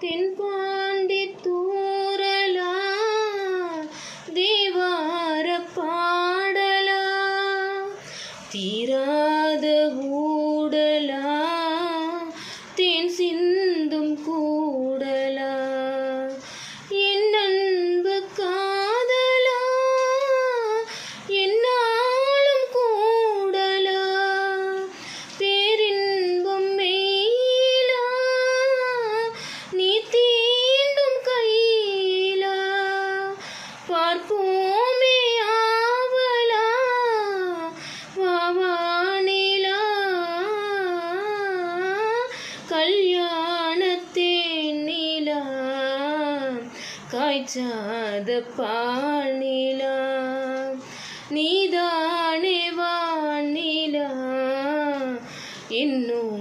தென்பாண்டி தூரலா தேவார பாடலா தீராத ஊடலா தேன் சிந்தும் கூடலா என் அன்பு காதலா என்னாலும் கூடலா பேரின்பம் மெய்யிலா நீ தீண்டும் கையிலா பார்ப்போமே ஆவலா வாவானிலா கல்யாணத்தேன் நிலா காய்ச்சாத பால் நிலா நீதானே வானிலா இன்னும்